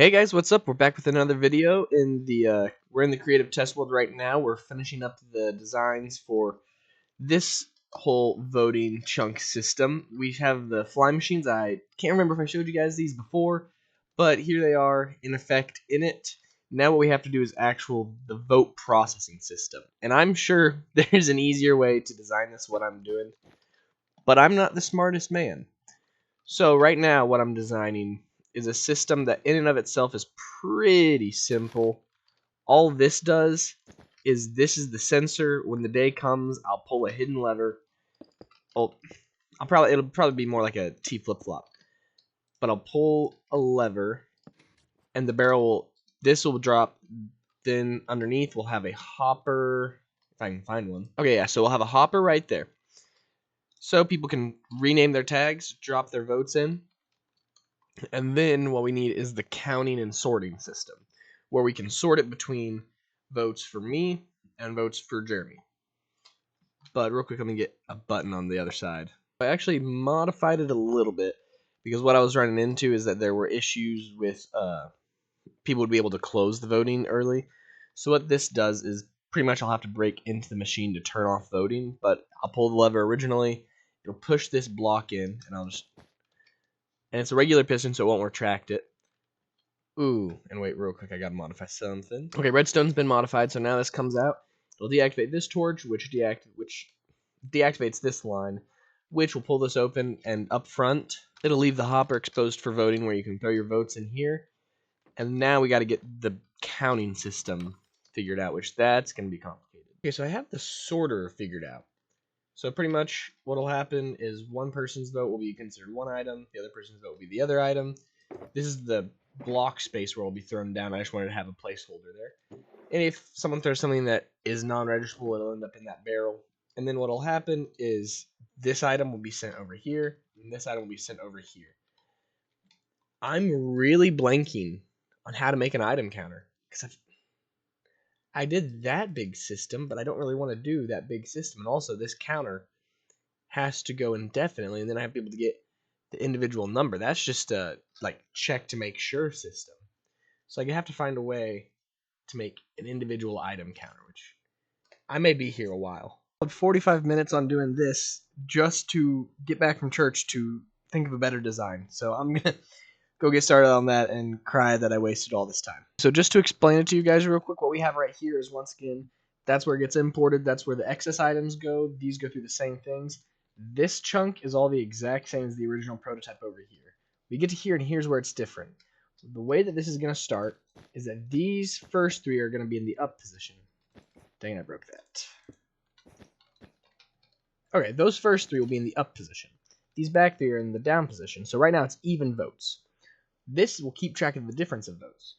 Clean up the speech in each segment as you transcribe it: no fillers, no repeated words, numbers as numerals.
Hey guys, what's up? We're back with another video. We're in the creative test world right now. We're finishing up the designs for this whole voting chunk system. We have the fly machines. I can't remember if I showed you guys these before, but here they are in effect in it. Now what we have to do is the vote processing system. And I'm sure there's an easier way to design this what I'm doing, but I'm not the smartest man. So right now what I'm designing is a system that in and of itself is pretty simple. All this does is this is the sensor. When the day comes, I'll pull a hidden lever. Well, it'll probably be more like a T flip-flop. But I'll pull a lever and this will drop. Then underneath we'll have a hopper, if I can find one. Okay, yeah, so we'll have a hopper right there. So people can rename their tags, drop their votes in. And then what we need is the counting and sorting system, where we can sort it between votes for me and votes for Jeremy. But real quick, let me get a button on the other side. I actually modified it a little bit because what I was running into is that there were issues with people would be able to close the voting early. So what this does is pretty much I'll have to break into the machine to turn off voting, but I'll pull the lever originally. It'll push this block in, and it's a regular piston, so it won't retract it. Ooh, and wait, real quick, I gotta modify something. Okay, redstone's been modified, so now this comes out. It'll deactivate this torch, which deactivates this line, which will pull this open, and up front, it'll leave the hopper exposed for voting, where you can throw your votes in here. And now we gotta get the counting system figured out, which that's gonna be complicated. Okay, so I have the sorter figured out. So pretty much what'll happen is one person's vote will be considered one item, the other person's vote will be the other item. This is the block space where it'll be thrown down. I just wanted to have a placeholder there. And if someone throws something that is non-registrable, it'll end up in that barrel. And then what'll happen is this item will be sent over here, and this item will be sent over here. I'm really blanking on how to make an item counter because I did that big system, but I don't really want to do that big system. And also, this counter has to go indefinitely, and then I have to be able to get the individual number. That's just a check to make sure system. So I have to find a way to make an individual item counter, which I may be here a while. I had 45 minutes on doing this just to get back from church to think of a better design. So I'm gonna go get started on that and cry that I wasted all this time. So just to explain it to you guys real quick, what we have right here is, once again, that's where it gets imported. That's where the excess items go. These go through the same things. This chunk is all the exact same as the original prototype over here. We get to here, and here's where it's different. So the way that this is going to start is that these first three are going to be in the up position. Dang, I broke that. Okay, those first three will be in the up position. These back three are in the down position. So right now it's even votes. This will keep track of the difference of votes.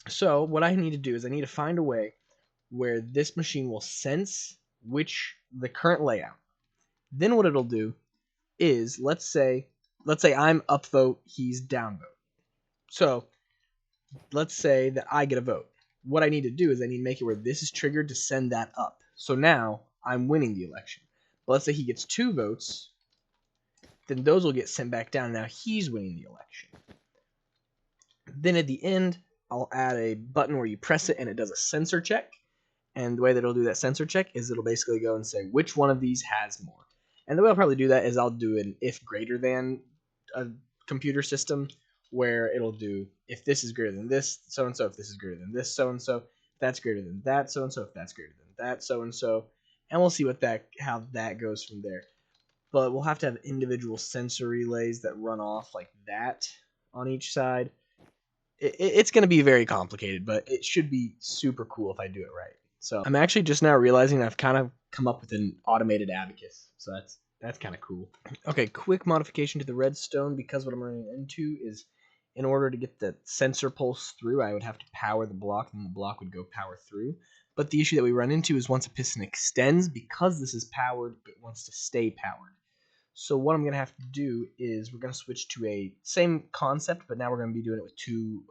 So what I need to do is I need to find a way where this machine will sense the current layout. Then what it'll do is, let's say I'm upvote, he's downvote. So let's say that I get a vote. What I need to do is I need to make it where this is triggered to send that up. So now I'm winning the election. But let's say he gets 2 votes, then those will get sent back down. Now he's winning the election. Then at the end, I'll add a button where you press it and it does a sensor check. And the way that it'll do that sensor check is it'll basically go and say which one of these has more. And the way I'll probably do that is I'll do an if greater than a computer system, where it'll do if this is greater than this, so and so, if this is greater than this, so and so, if that's greater than that, so and so, if that's greater than that, so and so, and we'll see how that goes from there. But we'll have to have individual sensor relays that run off like that on each side. It's going to be very complicated, but it should be super cool if I do it right. So I'm actually just now realizing I've kind of come up with an automated abacus. So that's kind of cool. Okay, quick modification to the redstone, because what I'm running into is, in order to get the sensor pulse through, I would have to power the block, and the block would go power through. But the issue that we run into is once a piston extends, because this is powered, it wants to stay powered. So what I'm going to have to do is we're going to switch to a same concept, but now we're going to be doing it with 2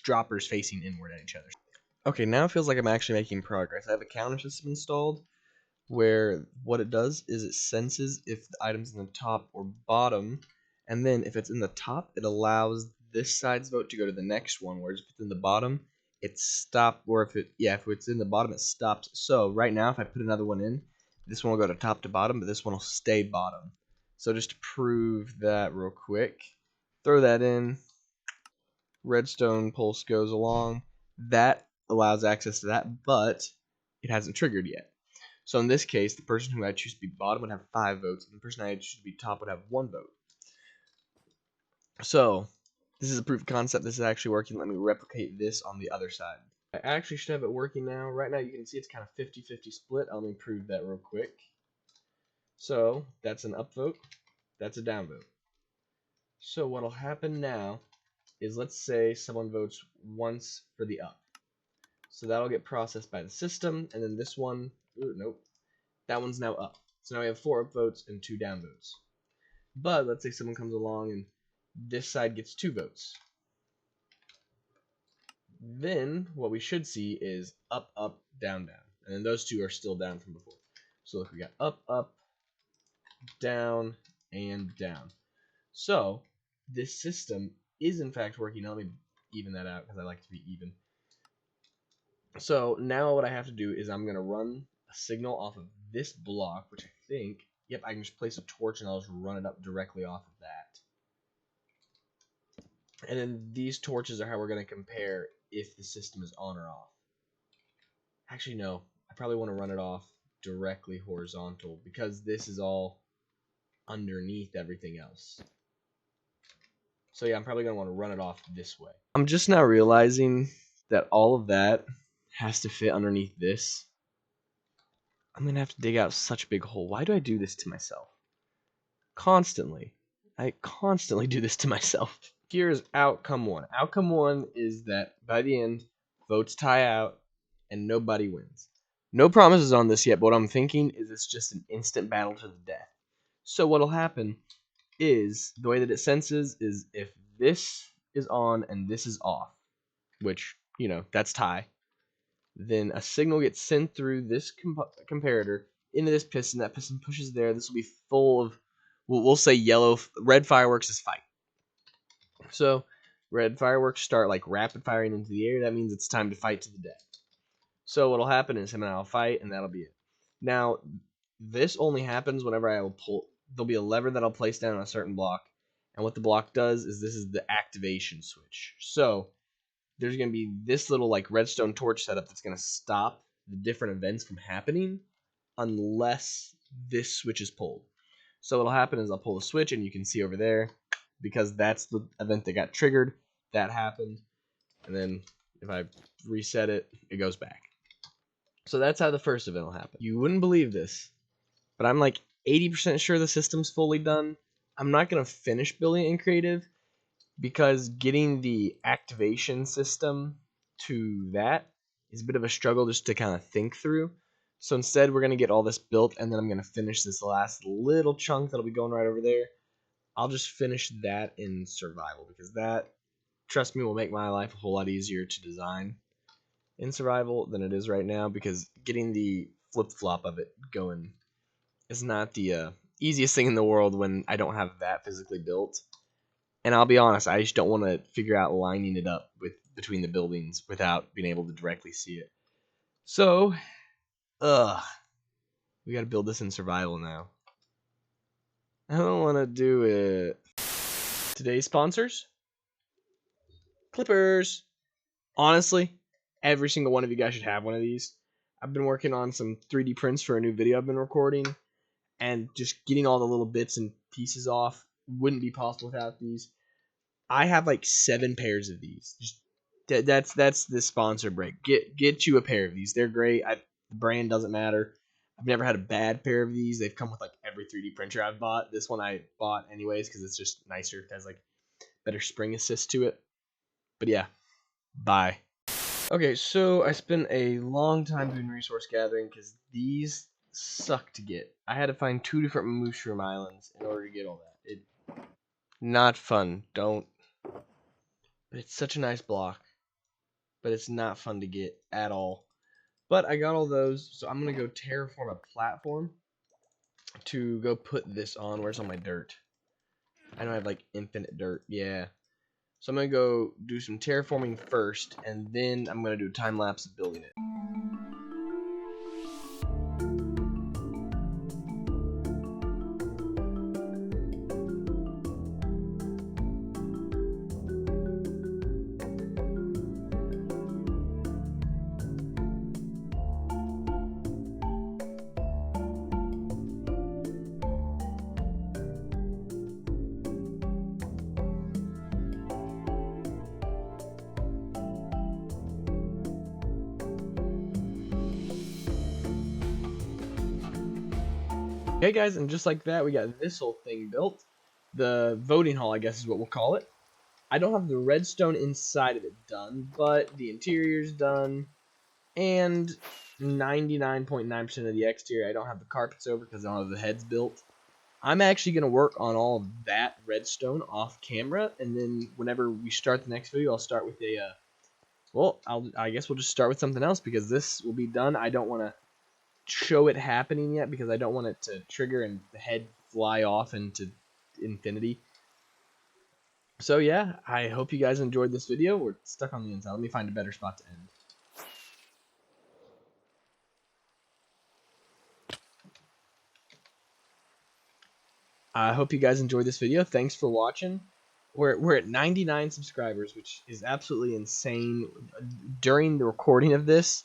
droppers facing inward at each other. Okay, now it feels like I'm actually making progress. I have a counter system installed where what it does is it senses if the item's in the top or bottom, and then if it's in the top, it allows this side's vote to go to the next one, whereas if it's in the bottom, it's stopped, or if it's in the bottom, it stopped. So right now, if I put another one in, this one will go to top to bottom, but this one will stay bottom. So just to prove that real quick, throw that in. Redstone pulse goes along. That allows access to that, but it hasn't triggered yet. So in this case, the person who I choose to be bottom would have 5 votes, and the person I choose to be top would have 1 vote. So this is a proof of concept. This is actually working. Let me replicate this on the other side. I actually should have it working now. Right now you can see it's kind of 50-50 split. Let me prove that real quick. So that's an upvote. That's a downvote. So what'll happen now is, let's say someone votes once for the up. So that'll get processed by the system, and then this one, nope, that one's now up. So now we have 4 upvotes and 2 downvotes. But let's say someone comes along and this side gets 2 votes. Then what we should see is up, up, down, down. And then those 2 are still down from before. So look, we got up, up, down, and down. So this system is in fact working. Now let me even that out because I like to be even. So now what I have to do is I'm going to run a signal off of this block, which I think, yep, I can just place a torch and I'll just run it up directly off of that. And then these torches are how we're going to compare if the system is on or off. Actually, no, I probably want to run it off directly horizontal because this is all underneath everything else. So yeah, I'm probably going to want to run it off this way. I'm just now realizing that all of that has to fit underneath this. I'm going to have to dig out such a big hole. Why do I do this to myself? Constantly. I constantly do this to myself. Here's outcome 1. Outcome 1 is that by the end, votes tie out and nobody wins. No promises on this yet, but what I'm thinking is it's just an instant battle to the death. So what'll happen is, the way that it senses is if this is on and this is off, which, you know, that's tie, then a signal gets sent through this comparator into this piston. That piston pushes there. This will be full of, we'll say yellow, red fireworks is fight. So red fireworks start like rapid firing into the air. That means it's time to fight to the death. So what'll happen is him and I'll fight, and that'll be it. Now, this only happens whenever I will pull. There'll be a lever that I'll place down on a certain block, and what the block does is this is the activation switch. So there's going to be this little like redstone torch setup that's going to stop the different events from happening unless this switch is pulled. So what'll happen is I'll pull the switch, and you can see over there, because that's the event that got triggered, that happened, and then if I reset it, it goes back. So that's how the first event will happen. You wouldn't believe this, but I'm like 80% sure the system's fully done. I'm not going to finish building it in creative because getting the activation system to that is a bit of a struggle just to kind of think through. So instead, we're going to get all this built, and then I'm going to finish this last little chunk that'll be going right over there. I'll just finish that in survival because that, trust me, will make my life a whole lot easier to design in survival than it is right now, because getting the flip-flop of it going is not the easiest thing in the world when I don't have that physically built. And I'll be honest, I just don't want to figure out lining it up with between the buildings without being able to directly see it. So, we got to build this in survival now. I don't want to do it. Today's sponsors? Clippers. Honestly, every single one of you guys should have one of these. I've been working on some 3D prints for a new video I've been recording, and just getting all the little bits and pieces off wouldn't be possible without these. I have like 7 pairs of these. Just that's the sponsor break. Get you a pair of these. They're great. The brand doesn't matter. I've never had a bad pair of these. They've come with like every 3D printer I've bought. This one I bought anyways because it's just nicer. It has like better spring assist to it. But yeah, bye. Okay, so I spent a long time doing resource gathering because these suck to get. I had to find 2 different mushroom islands in order to get all that. Not fun. Don't. But it's such a nice block. But it's not fun to get at all. But I got all those, so I'm going to go terraform a platform to go put this on. Where's all my dirt? I know I have like infinite dirt. Yeah. So I'm going to go do some terraforming first, and then I'm going to do a time lapse of building it. Okay, guys, and just like that, we got this whole thing built. The voting hall, I guess is what we'll call it. I don't have the redstone inside of it done, but the interior's done, and 99.9% of the exterior. I don't have the carpets over because I don't have the heads built. I'm actually going to work on all of that redstone off camera, and then whenever we start the next video, I'll start with a, well, I guess we'll just start with something else because this will be done. I don't want to show it happening yet because I don't want it to trigger and the head fly off into infinity. So yeah, I hope you guys enjoyed this video. We're stuck on the inside. Let me find a better spot to end. I hope you guys enjoyed this video. Thanks for watching. We're at 99 subscribers, which is absolutely insane. During the recording of this,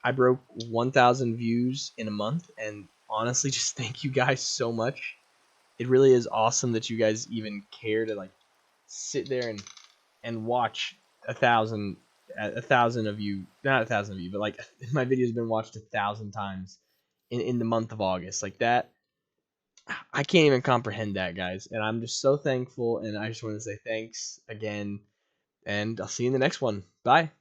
I broke 1,000 views in a month, and honestly, just thank you guys so much. It really is awesome that you guys even care to like sit there and watch a thousand of you, not 1,000 of you, but like my video's been watched 1,000 times in the month of August. Like that, I can't even comprehend that, guys. And I'm just so thankful, and I just want to say thanks again, and I'll see you in the next one. Bye.